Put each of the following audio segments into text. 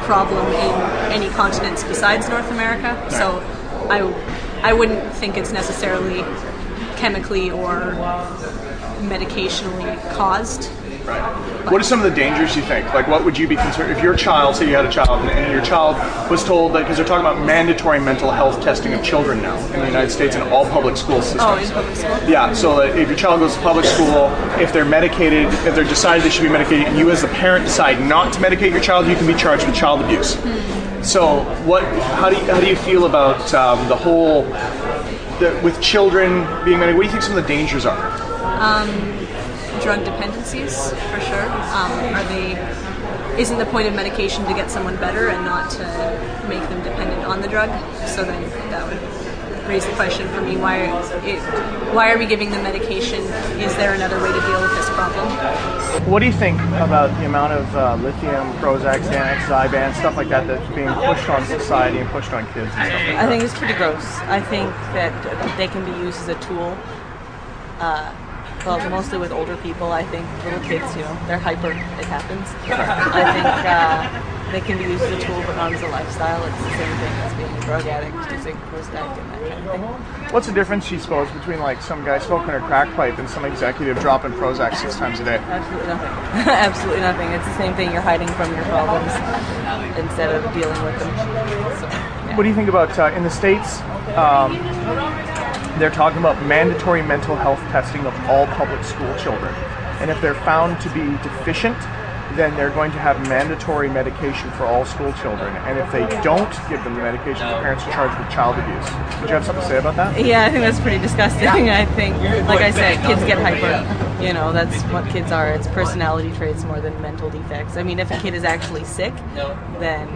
problem in any continents besides North America. Right. So I wouldn't think it's necessarily chemically or medicationally caused. Right. What are some of the dangers you think? Like, what would you be concerned if your child, say you had a child, and your child was told that, because they're talking about mandatory mental health testing of children now in the United States in all public school systems. Oh, in public school? Yeah, so if your child goes to public school, if they're medicated, if they're decided they should be medicated, and you as the parent decide not to medicate your child, you can be charged with child abuse. So, how do you feel about the whole, with children being medicated? What do you think some of the dangers are? Drug dependencies, for sure. Isn't the point of medication to get someone better and not to make them dependent on the drug? So then that would raise the question for me, why are we giving them medication? Is there another way to deal with this problem? What do you think about the amount of lithium, Prozac, Xanax, Zyban, stuff like that that's being pushed on society and pushed on kids and stuff like that? I think it's pretty gross. I think that they can be used as a tool. Well, mostly with older people. I think little kids, they're hyper. It happens. I think they can be used as a tool, but not as a lifestyle. It's the same thing as being a drug addict, using Prozac and that kind of thing. What's the difference, you suppose, between like some guy smoking a crack pipe and some executive dropping Prozac 6 times a day? Absolutely nothing. Absolutely nothing. It's the same thing. You're hiding from your problems instead of dealing with them. So, yeah. What do you think about in the States? They're talking about mandatory mental health testing of all public school children. And if they're found to be deficient, then they're going to have mandatory medication for all school children. And if they don't give them the medication, the parents are charged with child abuse. Would you have something to say about that? Yeah, I think that's pretty disgusting. I think, like I said, kids get hyper. That's what kids are. It's personality traits more than mental defects. I mean, if a kid is actually sick, then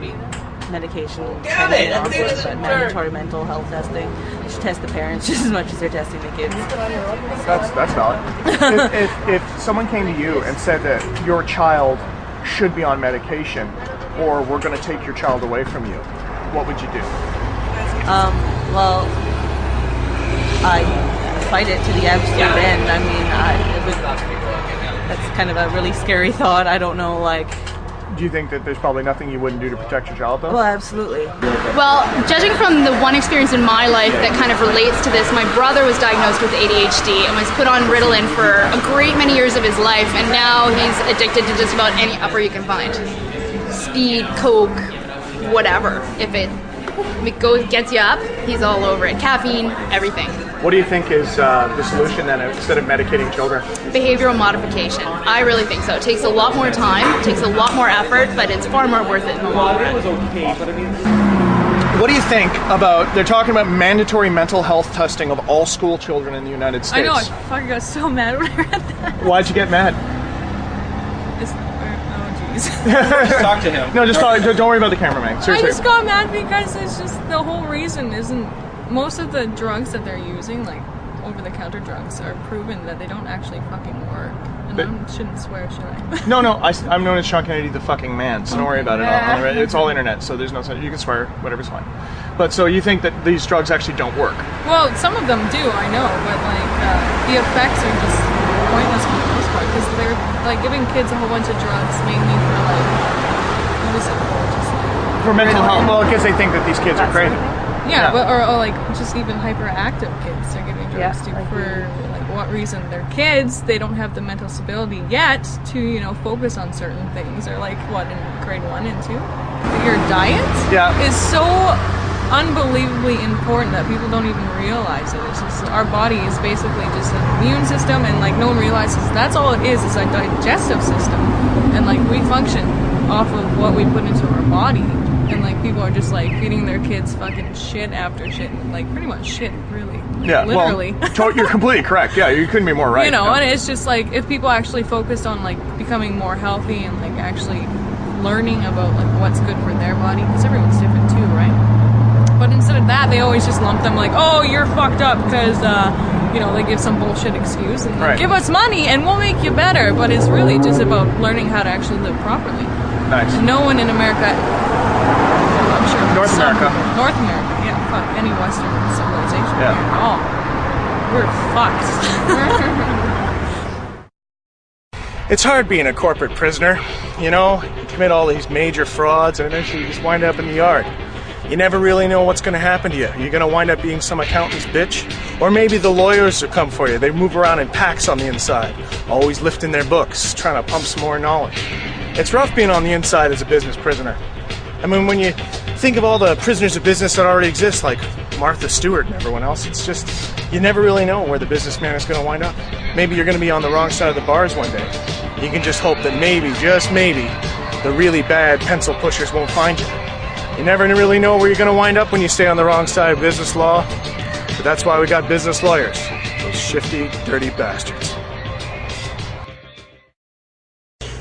medication can be offered, but mandatory mental health testing, they should test the parents just as much as they're testing the kids. That's valid. if someone came to you and said that your child should be on medication, or we're going to take your child away from you, what would you do? Well, I fight it to the absolute end. I mean, that's kind of a really scary thought. I don't know, Do you think that there's probably nothing you wouldn't do to protect your child, though? Well, absolutely. Well, judging from the one experience in my life that kind of relates to this, my brother was diagnosed with ADHD and was put on Ritalin for a great many years of his life, and now he's addicted to just about any upper you can find. Speed, coke, whatever. If it gets you up, he's all over it. Caffeine, everything. What do you think is the solution then, instead of medicating children? Behavioral modification. I really think so. It takes a lot more time, it takes a lot more effort, but it's far more worth it in the long run. What do you think about, they're talking about mandatory mental health testing of all school children in the United States. I know, I fucking got so mad when I read that. Why'd you get mad? Just talk to him. No, just talk, don't worry about the cameraman. Seriously. I just got mad because it's just the whole reason isn't, most of the drugs that they're using, like over-the-counter drugs, are proven that they don't actually fucking work. And I shouldn't swear, should I? No, I'm known as Sean Kennedy the fucking man, so don't worry about it. It's all internet, so there's no sense. You can swear, whatever's fine. But so you think that these drugs actually don't work? Well, some of them do, I know, but the effects are just pointless for the most part, because they're giving kids a whole bunch of drugs mainly for for mental health. Well, because they think that these kids are crazy. Yeah, but or just even hyperactive kids are giving drugs to for what reason? They're kids. They don't have the mental stability yet to focus on certain things. Or what in grade 1 and 2, your diet is so unbelievably important that people don't even realize it. It's just our body is basically just an immune system, and no one realizes that's all it is a digestive system, and we function off of what we put into our body. And people are just feeding their kids fucking shit after shit, pretty much shit, really. Literally. Well, you're completely correct. Yeah, you couldn't be more right. And it's just if people actually focused on becoming more healthy and actually learning about what's good for their body, because everyone's different too, right? But instead of that, they always just lump them oh, you're fucked up because they give some bullshit excuse and give us money and we'll make you better. But it's really just about learning how to actually live properly. Nice. And no one in America. North America, yeah, fuck any Western civilization here at all. We're fucked. It's hard being a corporate prisoner, you know? You commit all these major frauds and eventually you just wind up in the yard. You never really know what's going to happen to you. You're going to wind up being some accountant's bitch, or maybe the lawyers will come for you. They move around in packs on the inside, always lifting their books, trying to pump some more knowledge. It's rough being on the inside as a business prisoner. I mean, when you think of all the prisoners of business that already exist, like Martha Stewart and everyone else, it's just, you never really know where the businessman is going to wind up. Maybe you're going to be on the wrong side of the bars one day. You can just hope that maybe, just maybe, the really bad pencil pushers won't find you. You never really know where you're going to wind up when you stay on the wrong side of business law, but that's why we got business lawyers, those shifty, dirty bastards.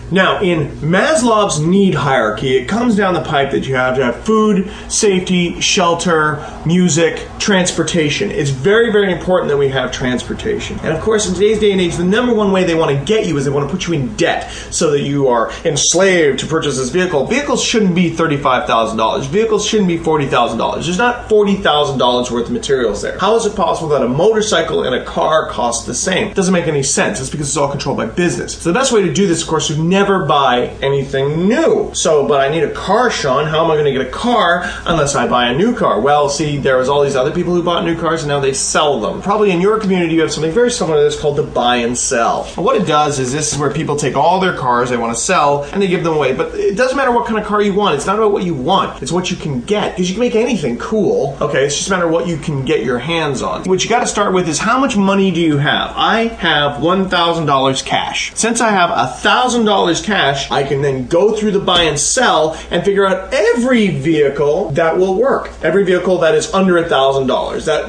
Now, in Maslow's need hierarchy, it comes down the pipe that you have to have food, safety, shelter, music, transportation. It's very, very important that we have transportation. And of course, in today's day and age, the number one way they want to get you is they want to put you in debt so that you are enslaved to purchase this vehicle. Vehicles shouldn't be $35,000. Vehicles shouldn't be $40,000. There's not $40,000 worth of materials there. How is it possible that a motorcycle and a car cost the same? It doesn't make any sense. It's because it's all controlled by business. So the best way to do this, of course, is never buy anything new. So, but I need a car, Sean. How am I going to get a car unless I buy a new car? Well, see, there was all these other people who bought new cars and now they sell them. Probably in your community you have something very similar to this called the buy and sell. And what it does is this is where people take all their cars they want to sell and they give them away. But it doesn't matter what kind of car you want. It's not about what you want. It's what you can get. Because you can make anything cool. Okay, it's just a matter of what you can get your hands on. What you got to start with is how much money do you have? I have $1,000 cash. Since I have $1,000 cash, I can then go through the buy and sell and figure out every vehicle that will work. Every vehicle that is under $1,000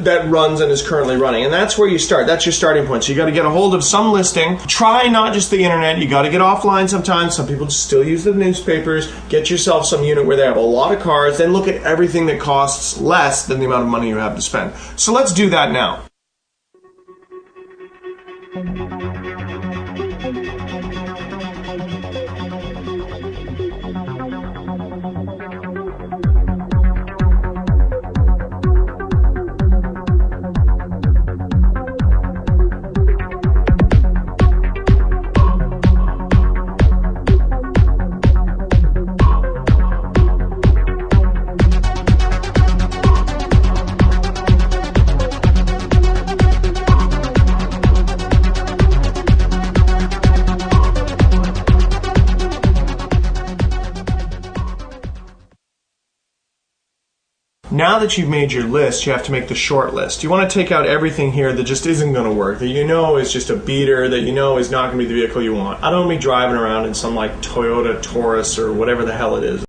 that runs and is currently running. And that's where you start. That's your starting point. So you got to get a hold of some listing. Try not just the internet. You got to get offline sometimes. Some people still use the newspapers. Get yourself some unit where they have a lot of cars. Then look at everything that costs less than the amount of money you have to spend. So let's do that now. Now that you've made your list, you have to make the short list. You want to take out everything here that just isn't going to work, that you know is just a beater, that you know is not going to be the vehicle you want. I don't want to be driving around in some like Toyota Taurus or whatever the hell it is.